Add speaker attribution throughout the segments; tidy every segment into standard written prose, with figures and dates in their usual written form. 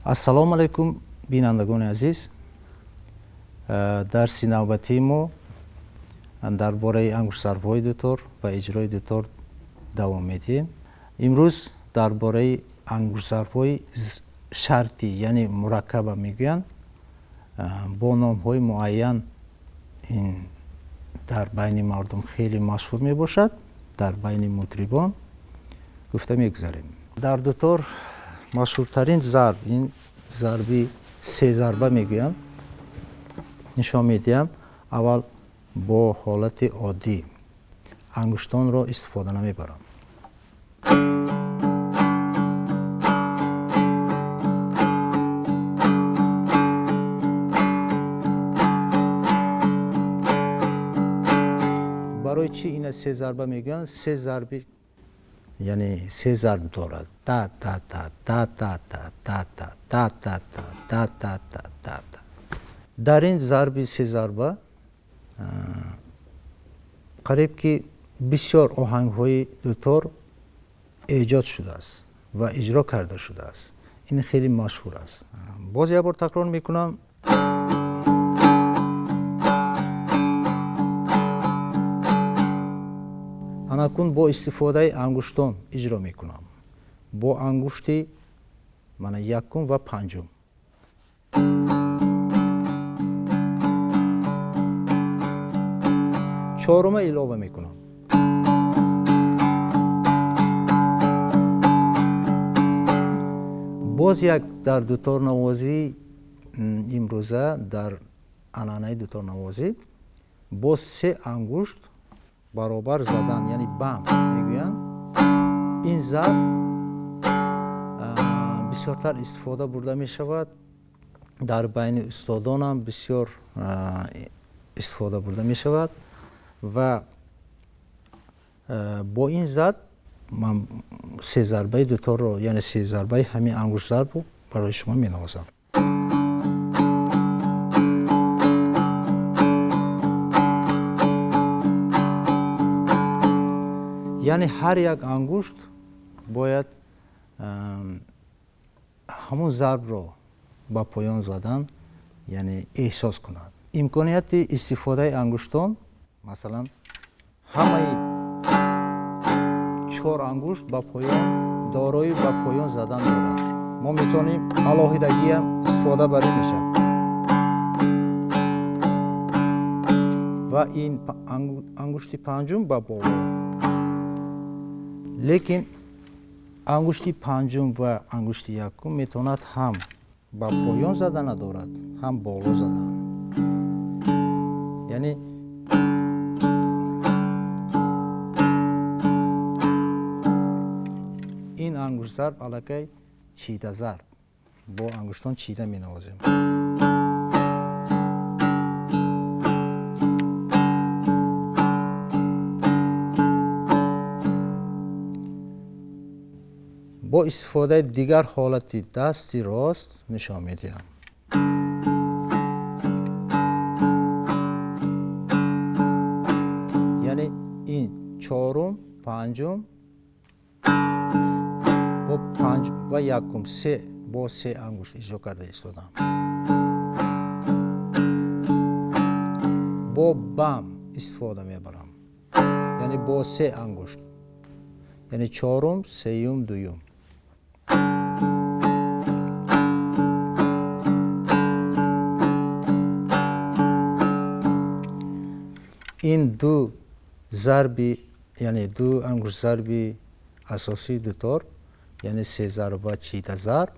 Speaker 1: Ассалому алайкум, бинандагони азиз. дарси навбатии мо дар бораи ангуштзарбҳои дутор ва иҷрои дутор давом медиҳем. имрӯз дар бораи ангуштзарбҳои шарти, яъне мураккаба мегӯянд, бо номҳои муайян ин дар байни мардум хеле машҳур мебошад, дар байни мутрибон гуфта мегузарем. дар дутор машҳуртарин зарб, ин зарби се зарба мегӯям, нишон медиҳам. аввал бо ҳолати оддӣ ангуштонро истифода намебарам. барои чӣ ина се зарба мегӯянд? Се зарби, яъне се зарб дорад. Да да да да да да да да да да да да да да да. дар ин зарби се зарба қариб ки бисёр оҳангҳои дутор эҷод шудааст ва иҷро карда шудааст. ин хеле машҳур аст. боз як бор такрор мекунам. анакун бо истифодаи ангуштон иҷро мекунам. бо ангушти мана якум ва панҷум. чорума илова мекунам. боз як дар дуторнавозӣ имрӯза, дар анъанаи дуторнавозӣ бо се ангушт баробар задан, яъне бам мегӯянд. ин зарб бисёртар истифода бурда мешавад. дар байни устодонам бисёр истифода бурда мешавад ва бо ин зарб ман се зарбаи дуторро, яъне се зарбаи ҳамин ангуштзарбро барои шумо менавозам. яъне ҳар як ангушт бояд ҳамон зарбро ба поён задан, яъне эҳсос кунад. имконияти истифодаи ангуштон, масалан ҳамаи чор ангушт ба поён дорои ба поён задан дорад. мо метавонем алоҳидагиам истифода бар ин мешавад. ва ин ангушти панҷум ба боло. лекин ангушти панҷум ва ангушти якум метавонад ҳам ба поён задана дорад, ҳам боло задан. яъне ин ангуштзарб аллакай чидазарб, бо ангуштон чида менавозем. бо истифодаи дигар ҳолати дасти рост нишон медиҳам. яъне ин чорум, панҷум бо панҷум ва якум се бо се ангушт иҷро карда истодам. бо бам истифода мебарам, яъне бо се ангушт, яъне чорум, сеюм, дуюм. ин ду зарби, яъне ду ангуштзарби асосии дутор, яъне се зарба, чида зарб,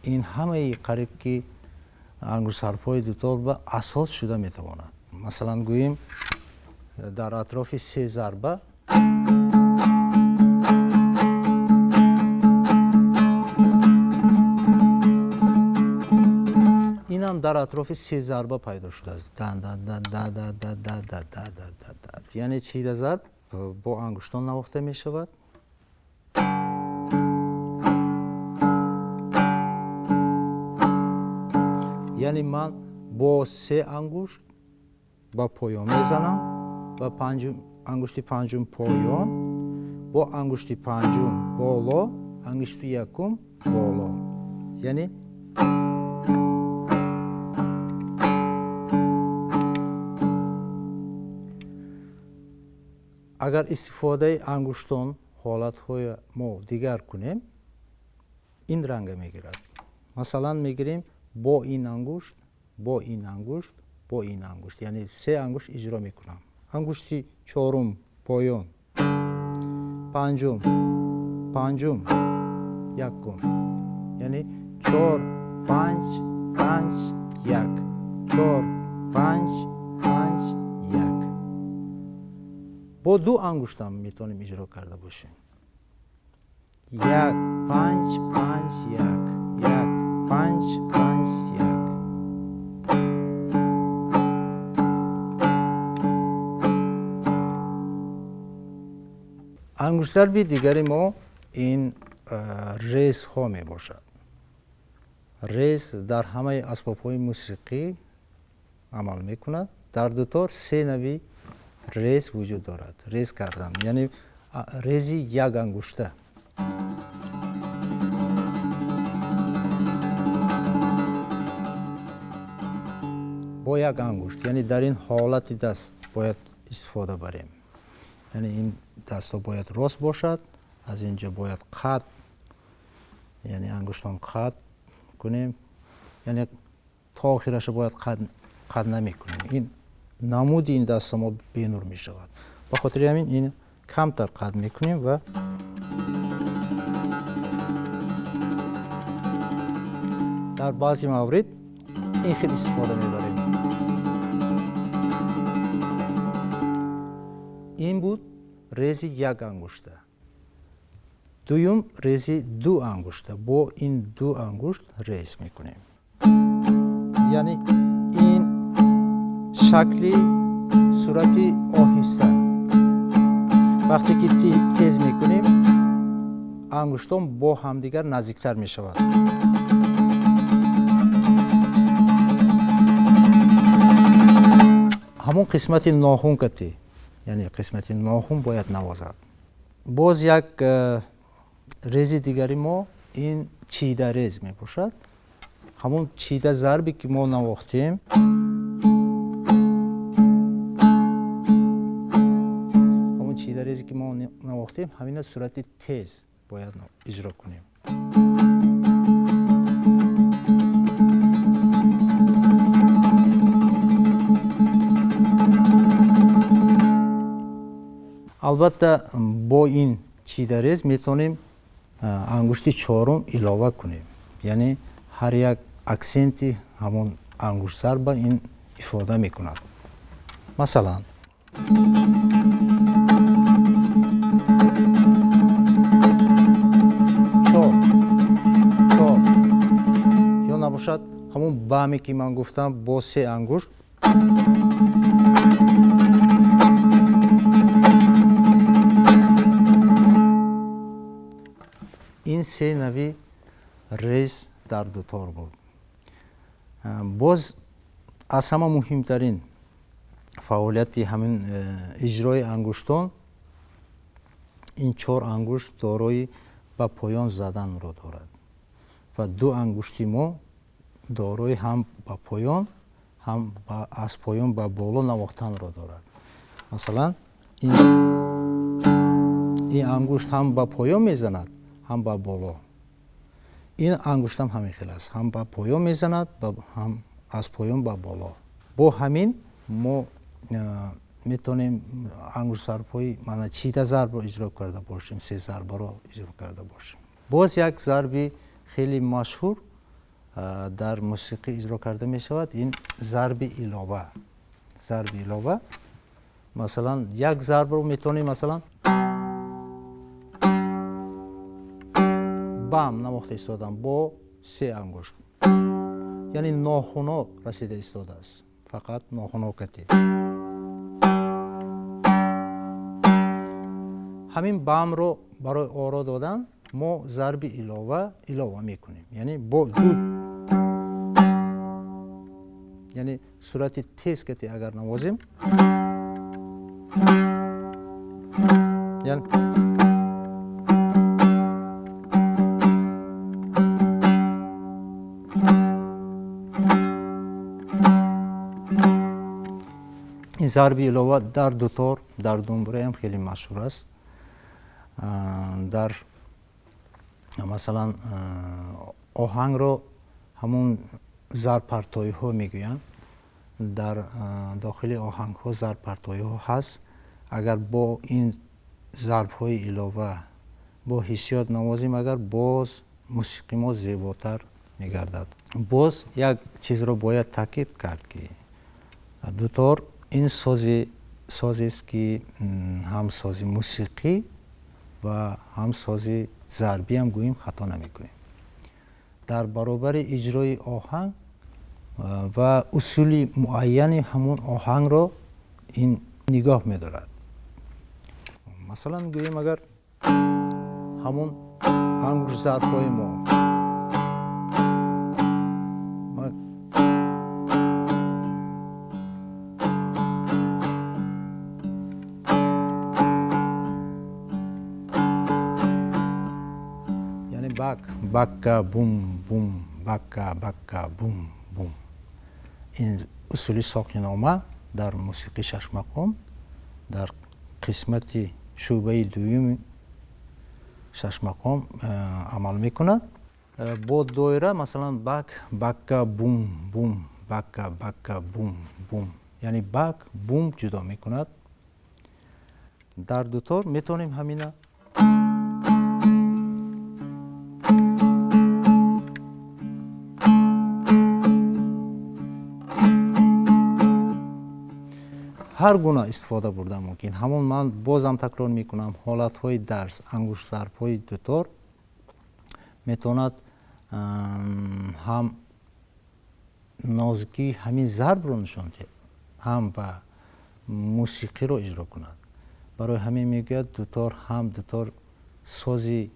Speaker 1: ин ҳамаи қариб ки ангуштзарбҳои дутор ба асос шуда метавонад. масалан гӯем дар атрофи се зарба инам дар атрофи се зарба пайдо шудааст. яъне чида зарб бо ангуштон навохта мешавад. яъне ман бо се ангушт ба поён мезанам, ба ангушти панҷум поён, бо ангушти панҷум боло, ангушти якум боло. яъне агар истифодаи ангуштон ҳолатҳои мо дигар кунем, ин ранга мегирад. Масалан мегирем бо ин ангушт, бо ин ангушт, бо ин ангушт, яъне се ангушт иҷро мекунам. Ангушти чорум поён, панҷум, панҷум, якум, яъне чор, панҷ, панҷ, як, чор, панҷ, панҷ, як. Бо ду ангуштам метавонем иҷро карда бошем. Як, панҷ, панҷ, як, як, панҷ, панҷ, як. ангуштзарби дигари мо ин резҳо мебошад. рез дар ҳамаи асбобҳои мусиқӣ амал мекунад. Дар дутор се нави рез вуҷуд дорад. Рез кардан, яъне рези як ангушта. Бо як ангушт, яъне дар ин ҳолати даст бояд истифода барем. Яъне ин дастҳо бояд рост бошад, аз инҷа бояд қат, яъне ангуштон қат кунем, яъне то охираша бояд қат намекунем. Ин намуди ин даста мо бенур мешавад. Ба хотири ҳамин ин камтар қат мекунем ва дар баъзи маврид ин хел истифода мебарем. ин буд рези як ангушта. дуюм рези ду ангушта. Бо ин ду ангушт рез мекунем. яъне ин шакли сурати оҳиста. вақте ки тез мекунем, ангуштон бо ҳамдигар наздиктар мешавад. ҳамон қисмати ноҳун кати, яъне қисмати ноҳун бояд навозад. боз як рези дигари мо ин чидарез мебошад. ҳамон чида зарби ки мо навохтем, ҳамон чидарезе ки мо навохтем, ҳамина сурати тез бояд иҷро кунем. албатта бо ин чидарез метавонем ангушти чорум илова кунем. Яъне ҳар як аксенти ҳамон ангуштзар ба ин ифода мекунад. Масалан чор, чор, ё набошад ҳамон баме ки ман гуфтам бо се ангушт. ин се нави рез дар дутор буд. боз аз ҳама муҳимтарин фаъолияти ҳамин иҷрои ангуштон, ин чор ангушт дорои ба поён заданро дорад ва ду ангушти мо дорои ҳам ба поён, ҳам аз поён ба боло навохтанро дорад. Масалан ин ангушт ҳам ба поён мезанад, ҳам ба боло. ин ангуштам ҳамин хел аст, ҳам ба поён мезанад, ҳам аз поён ба боло. бо ҳамин мо метавонем ангуштзарбҳои маъна чида зарбро иҷро карда бошем, се зарбаро иҷро карда бошем. боз як зарби хеле машҳур дар мусиқӣ иҷро карда мешавад, ин зарби илова. Зарби илова, масалан як зарбро метавонем масалан бам намохта истодам бо се ангушт, яъне ноҳуно расида истодааст, фақат ноҳуно кати. ҳамин бамро барои оро додан мо зарби илова мекунем, яъне бо ду, яъне сурати тез кати агар навозем, яъне این ضربی علاوه در دوتار در دنبره هم خیلی مشهور است. در مثلا آهنگ رو همون ضرب پرتایی ها میگویند. در داخل آهنگ ها ضرب پرتایی ها هست. اگر با این ضرب های علاوه با حسیات نوازیم اگر باز موسیقی ما زیباتر میگردد. باز یک چیز رو باید تاکید کرد که دوتار این سازی است که هم سازی موسیقی و هم سازی ضربی هم گوییم خطا نمیکنیم. در برابر اجرای آهنگ و اصول معین همون آهنگ رو این نگاه می‌دارد. مثلا گوییم اگر همون انگشت ضرب‌های ما یعنی بکا بوم بوم بکا بوم بوم، این اصولی ساقینامه در موسیقی شش مقام در قسمت شعبه دوم شش مقام عمل میکند. با دایره مثلا بکا بوم بوم بکا بوم بوم، یعنی بک بوم جدا میکند. در دوتار میتونیم همینه هر گونه استفاده برده ممکن. همون من بازم تکرار میکنم حالت های درس انگشت ضرب های دوتار میتواند هم نازکی همین ضرب رو نشان دهد هم به موسیقی رو اجرا کند. برای همین میگوید دوتار هم دوتار سازی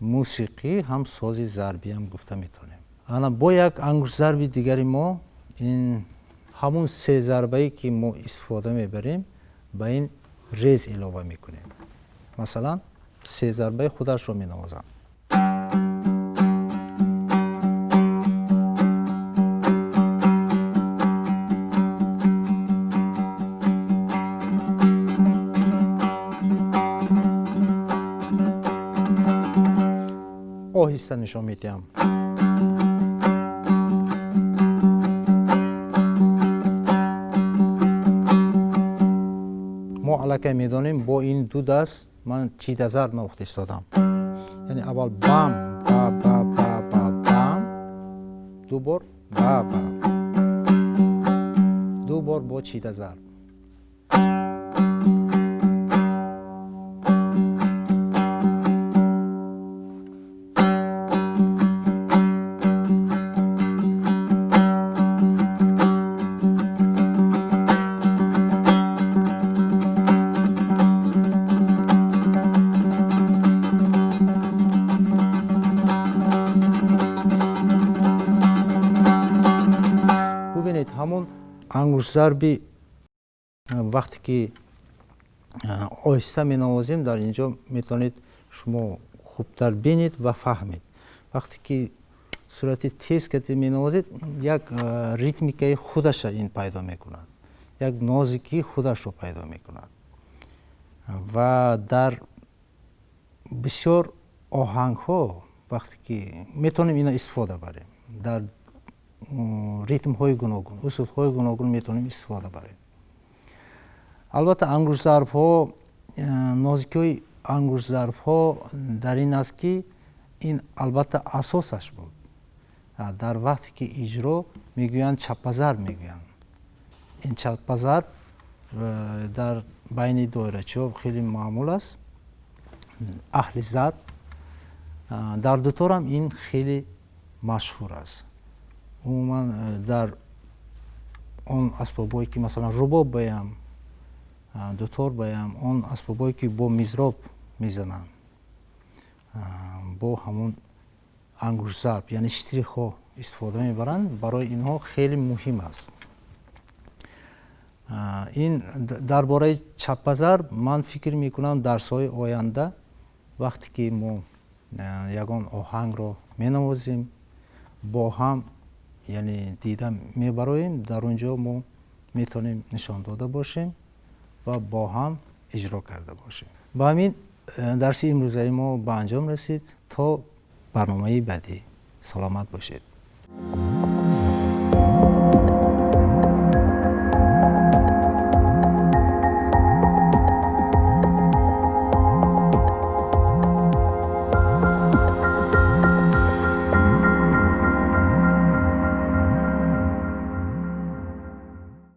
Speaker 1: موسیقی هم سازی ضربی هم گفته میتونیم. انا با یک انگشت ضرب دیگری ما این همون سه ضربه‌ای که ما استفاده میبریم به این ریز علاوه میکنیم. مثلا سه ضربه خودش رو مینوازم. آهسته نشان میدم. ما علاقه میدانیم با این دو دست من چیده ضرب وقت استادم. یعنی اول بام با با با با بام، دو بار با با، دو بار با چیده ضرب. همون انگشت ضربی وقتی که آهسته می نوازیم در اینجا میتونید شما خوبتر بینید و فهمید. وقتی که صورت تیز که می نوازید یک ریتمیکه خودش این پیدا میکند، یک نازکی خودش رو پیدا میکند و در بسیار آهنگ ها وقتی که میتونیم اینا استفاده بریم در ریتم های گوناگون اصول های گوناگون میتونیم استفاده بریم. البته انگشت ضرب ها نازکی های انگشت ضرب ها در این است که این البته اساسش بود. در وقتی که اجرا میگویند چپ ضرب میگویند. این چپ ضرب در بین دایره‌چی ها خیلی معمول است. اهل ضرب در دوتار هم این خیلی مشهور است. عموما در اون اسبابایی که مثلا رباب بایم دوتار بایم اون اسبابایی که با میزراب میزنن با همون انگشت ضرب یعنی شتریخ ها استفاده میبرند. برای اینها خیلی مهم است. این درباره چپ ضرب من فکر میکنم درس های آینده وقتی که ما یگان آهنگ رو مینوازیم با هم یعنی دیدم میبراییم در اونجا ما میتونیم نشان داده باشیم و با هم اجرا کرده باشیم. با همین درس امروزه ما به انجام رسید. تا برنامه بعدی سلامت باشید.